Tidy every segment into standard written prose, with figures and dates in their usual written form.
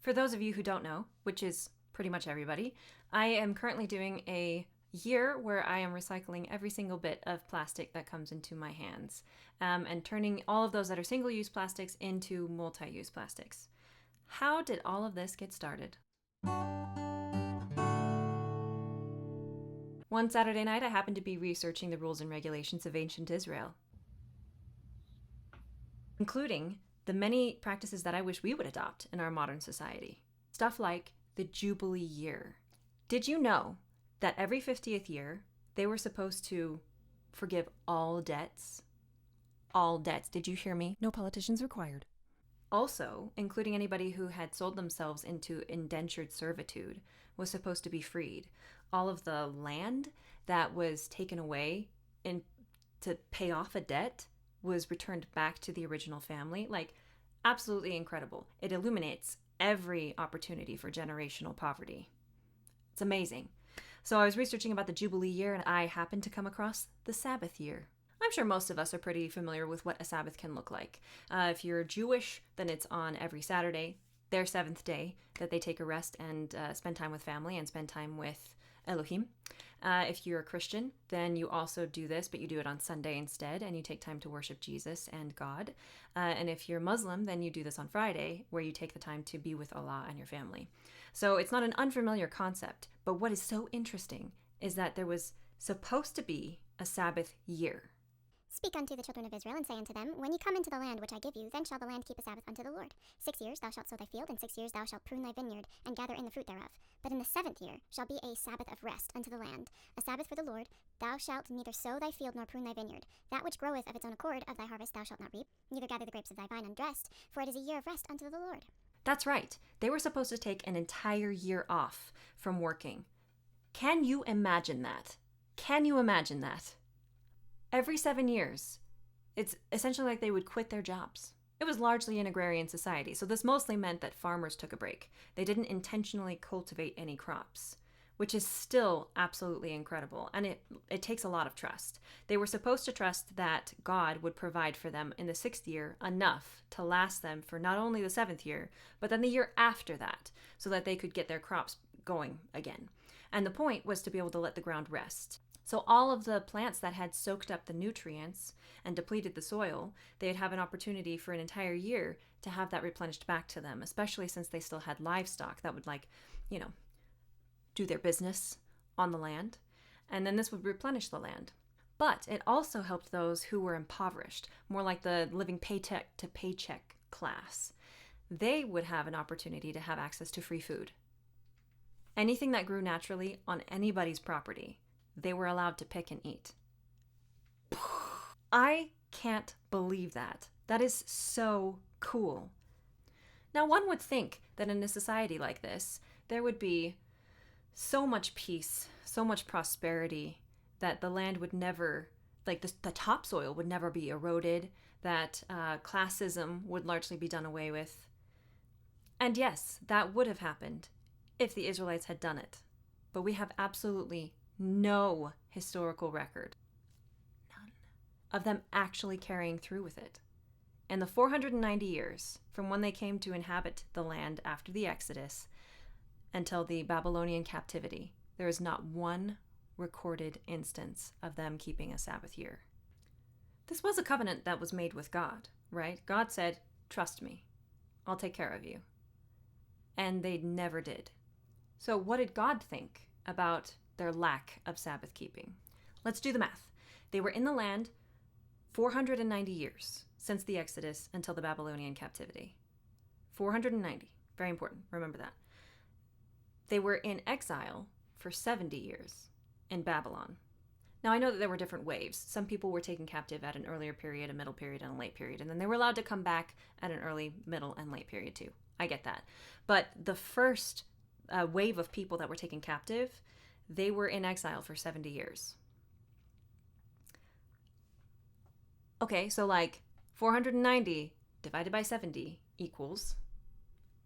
For those of you who don't know, which is pretty much everybody, I am currently doing a year where I am recycling every single bit of plastic that comes into my hands and turning all of those that are single-use plastics into multi-use plastics. How did all of this get started? One Saturday night, I happened to be researching the rules and regulations of ancient Israel, including the many practices that I wish we would adopt in our modern society. Stuff like the Jubilee year. Did you know that every 50th year, they were supposed to forgive all debts? All debts. Did you hear me? No politicians required. Also, including anybody who had sold themselves into indentured servitude was supposed to be freed. All of the land that was taken away to pay off a debt was returned back to the original family. Like, absolutely incredible. It illuminates every opportunity for generational poverty. It's amazing. So I was researching about the Jubilee year, and I happened to come across the Sabbath year. I'm sure most of us are pretty familiar with what a Sabbath can look like. If you're Jewish, then it's on every Saturday, their seventh day, that they take a rest and spend time with family and spend time with Elohim. If you're a Christian, then you also do this, but you do it on Sunday instead, and you take time to worship Jesus and God. And if you're Muslim, then you do this on Friday, where you take the time to be with Allah and your family. So it's not an unfamiliar concept, but what is so interesting is that there was supposed to be a Sabbath year. Speak unto the children of Israel, and say unto them, When ye come into the land which I give you, then shall the land keep a Sabbath unto the Lord. 6 years thou shalt sow thy field, and 6 years thou shalt prune thy vineyard, and gather in the fruit thereof. But in the 7th year shall be a Sabbath of rest unto the land, a Sabbath for the Lord. Thou shalt neither sow thy field nor prune thy vineyard. That which groweth of its own accord of thy harvest thou shalt not reap, neither gather the grapes of thy vine undressed, for it is a year of rest unto the Lord. That's right. They were supposed to take an entire year off from working. Can you imagine that? Can you imagine that? Every 7 years, it's essentially like they would quit their jobs. It was largely an agrarian society, so this mostly meant that farmers took a break. They didn't intentionally cultivate any crops, which is still absolutely incredible, and it takes a lot of trust. They were supposed to trust that God would provide for them in the 6th year enough to last them for not only the 7th year, but then the year after that, so that they could get their crops going again. And the point was to be able to let the ground rest. So all of the plants that had soaked up the nutrients and depleted the soil, they'd have an opportunity for an entire year to have that replenished back to them, especially since they still had livestock that would do their business on the land. And then this would replenish the land. But it also helped those who were impoverished, more like the living paycheck to paycheck class. They would have an opportunity to have access to free food. Anything that grew naturally on anybody's property, they were allowed to pick and eat. I can't believe that. That is so cool. Now, one would think that in a society like this, there would be so much peace, so much prosperity, that the land would never, like the topsoil would never be eroded, that classism would largely be done away with. And yes, that would have happened if the Israelites had done it. But we have absolutely no historical record, none, of them actually carrying through with it. In the 490 years from when they came to inhabit the land after the Exodus until the Babylonian captivity, there is not one recorded instance of them keeping a Sabbath year. This was a covenant that was made with God, right? God said, trust me, I'll take care of you. And they never did. So what did God think about their lack of Sabbath keeping? Let's do the math. They were in the land 490 years since the Exodus until the Babylonian captivity. 490. Very important. Remember that. They were in exile for 70 years in Babylon. Now, I know that there were different waves. Some people were taken captive at an earlier period, a middle period, and a late period, and then they were allowed to come back at an early, middle, and late period too. I get that. But the first wave of people that were taken captive, they were in exile for 70 years. Okay, so 490 divided by 70 equals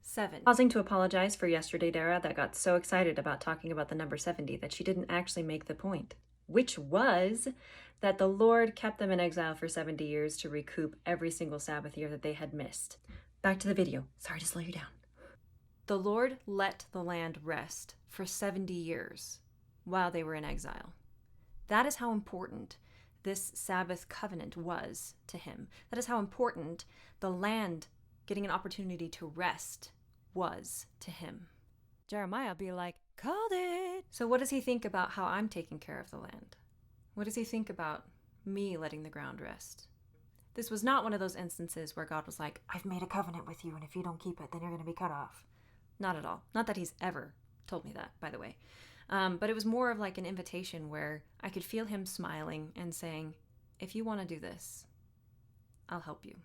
7. Pausing to apologize for yesterday, Dara, that got so excited about talking about the number 70 that she didn't actually make the point, which was that the Lord kept them in exile for 70 years to recoup every single Sabbath year that they had missed. Back to the video. Sorry to slow you down. The Lord let the land rest for 70 years while they were in exile. That is how important this Sabbath covenant was to him. That is how important the land getting an opportunity to rest was to him. Jeremiah be like, called it. So what does he think about how I'm taking care of the land? What does he think about me letting the ground rest? This was not one of those instances where God was like, I've made a covenant with you, and if you don't keep it, then you're going to be cut off. Not at all. Not that he's ever told me that, by the way. But it was more of like an invitation where I could feel him smiling and saying, if you want to do this, I'll help you.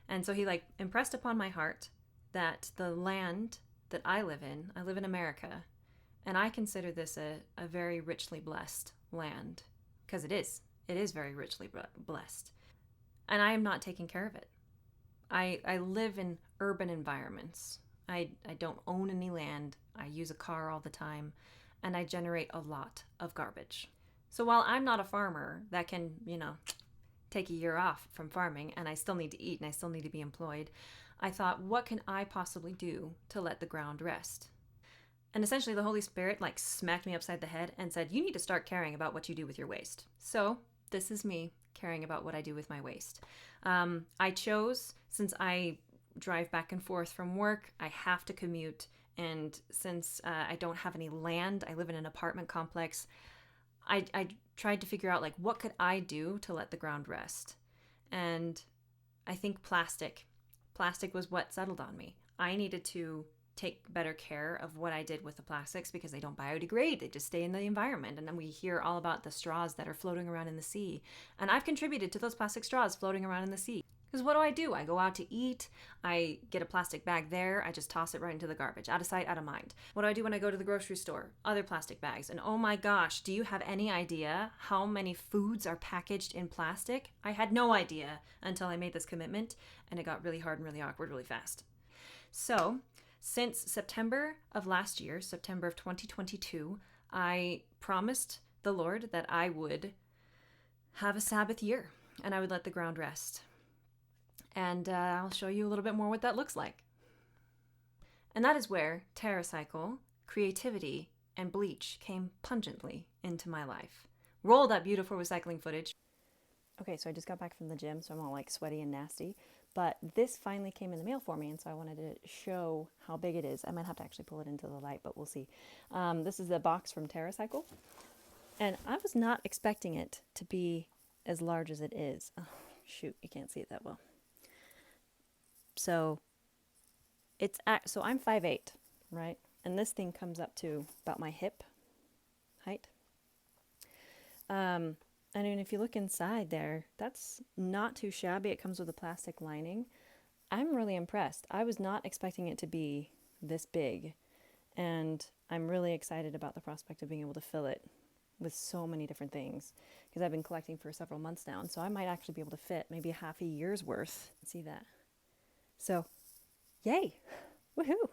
And so he like impressed upon my heart that the land that I live in America, and I consider this a very richly blessed land, because it is very richly blessed. And I am not taking care of it. I live in urban environments. I don't own any land. I use a car all the time, and I generate a lot of garbage. So while I'm not a farmer that can, take a year off from farming, and I still need to eat and I still need to be employed, I thought, what can I possibly do to let the ground rest? And essentially the Holy Spirit like smacked me upside the head and said, you need to start caring about what you do with your waste. So this is me caring about what I do with my waste. I chose, since I drive back and forth from work, I have to commute. And since I don't have any land, I live in an apartment complex, I tried to figure out like, what could I do to let the ground rest? And I think plastic was what settled on me. I needed to take better care of what I did with the plastics because they don't biodegrade. They just stay in the environment. And then we hear all about the straws that are floating around in the sea. And I've contributed to those plastic straws floating around in the sea. Because what do? I go out to eat, I get a plastic bag there, I just toss it right into the garbage. Out of sight, out of mind. What do I do when I go to the grocery store? Other plastic bags. And oh my gosh, do you have any idea how many foods are packaged in plastic? I had no idea until I made this commitment, and it got really hard and really awkward really fast. So, since September of last year, September of 2022, I promised the Lord that I would have a Sabbath year, and I would let the ground rest. And I'll show you a little bit more what that looks like. And that is where TerraCycle, creativity, and bleach came pungently into my life. Roll that beautiful recycling footage. Okay, so I just got back from the gym, so I'm all like sweaty and nasty. But this finally came in the mail for me, and so I wanted to show how big it is. I might have to actually pull it into the light, but we'll see. This is the box from TerraCycle. And I was not expecting it to be as large as it is. Oh, shoot, you can't see it that well. So I'm 5'8", right? And this thing comes up to about my hip height. I mean, if you look inside there, that's not too shabby. It comes with a plastic lining. I'm really impressed. I was not expecting it to be this big. And I'm really excited about the prospect of being able to fill it with so many different things. Because I've been collecting for several months now. And so I might actually be able to fit maybe half a year's worth. See that? So, yay! Woohoo!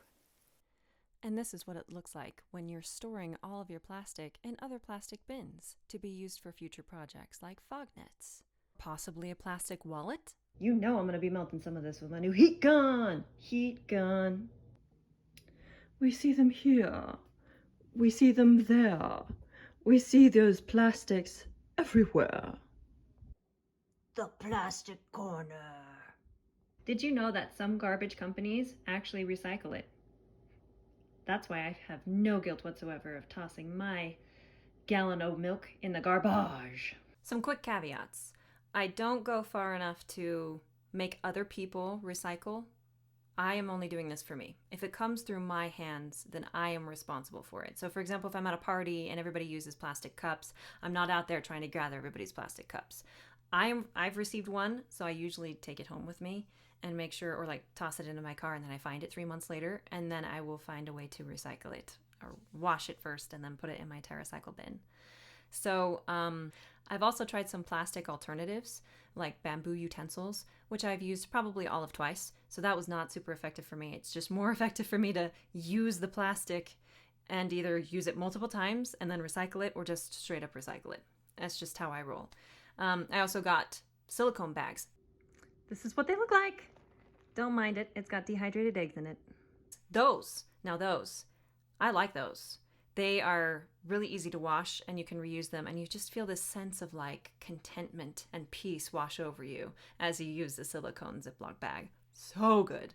And this is what it looks like when you're storing all of your plastic in other plastic bins to be used for future projects like fog nets. Possibly a plastic wallet? You know I'm going to be melting some of this with my new heat gun! Heat gun! We see them here. We see them there. We see those plastics everywhere. The plastic corner. Did you know that some garbage companies actually recycle it? That's why I have no guilt whatsoever of tossing my gallon of milk in the garbage. Some quick caveats. I don't go far enough to make other people recycle. I am only doing this for me. If it comes through my hands, then I am responsible for it. So for example, if I'm at a party and everybody uses plastic cups, I'm not out there trying to gather everybody's plastic cups. I've received one, so I usually take it home with me and make sure, or like toss it into my car, and then I find it 3 months later, and then I will find a way to recycle it or wash it first and then put it in my TerraCycle bin. So I've also tried some plastic alternatives like bamboo utensils, which I've used probably all of twice. So that was not super effective for me. It's just more effective for me to use the plastic and either use it multiple times and then recycle it, or just straight up recycle it. That's just how I roll. I also got silicone bags. This is what they look like. Don't mind it. It's got dehydrated eggs in it. Those, I like those. They are really easy to wash and you can reuse them, and you just feel this sense of like contentment and peace wash over you as you use the silicone Ziploc bag. So good.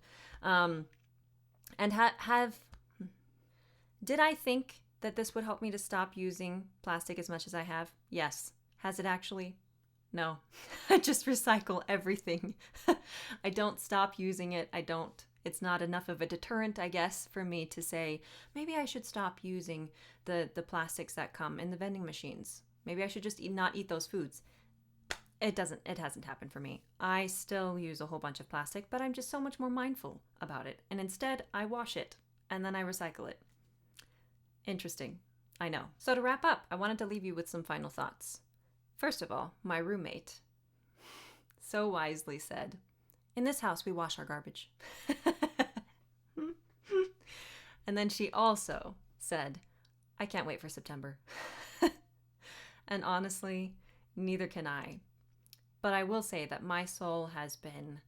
Did I think that this would help me to stop using plastic as much as I have? Yes. Has it actually? No. I just recycle everything. I don't stop using it. It's not enough of a deterrent, I guess, for me to say, maybe I should stop using the plastics that come in the vending machines. Maybe I should just not eat those foods. It hasn't happened for me. I still use a whole bunch of plastic, but I'm just so much more mindful about it. And instead, I wash it and then I recycle it. Interesting. I know. So to wrap up, I wanted to leave you with some final thoughts. First of all, my roommate so wisely said, "In this house, we wash our garbage." And then she also said, "I can't wait for September." And honestly, neither can I. But I will say that my soul has been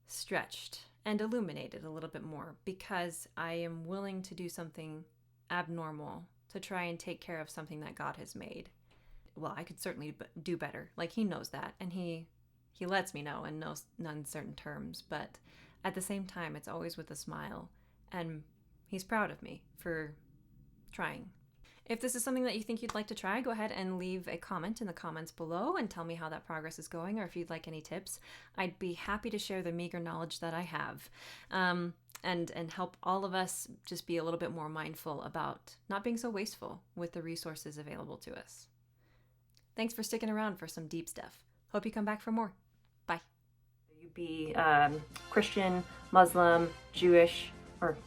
stretched and illuminated a little bit more because I am willing to do something abnormal to try and take care of something that God has made. Well, I could certainly do better. Like, he knows that, and he lets me know in no uncertain terms, but at the same time, it's always with a smile, and he's proud of me for trying. If this is something that you think you'd like to try, go ahead and leave a comment in the comments below and tell me how that progress is going, or if you'd like any tips. I'd be happy to share the meager knowledge that I have, and help all of us just be a little bit more mindful about not being so wasteful with the resources available to us. Thanks for sticking around for some deep stuff. Hope you come back for more. Bye. You be Christian, Muslim, Jewish, or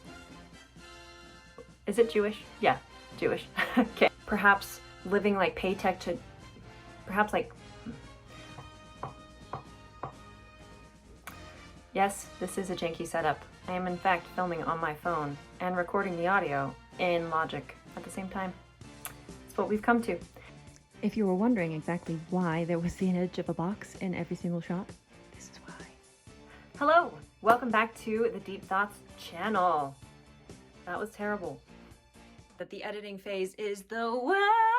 is it Jewish? Yeah, Jewish. Okay. Perhaps living like paycheck to, perhaps like, yes, this is a janky setup. I am in fact filming on my phone and recording the audio in Logic at the same time. It's what we've come to. If you were wondering exactly why there was the image of a box in every single shot, this is why. Hello! Welcome back to the Deep Thoughts channel. That was terrible. But the editing phase is the worst.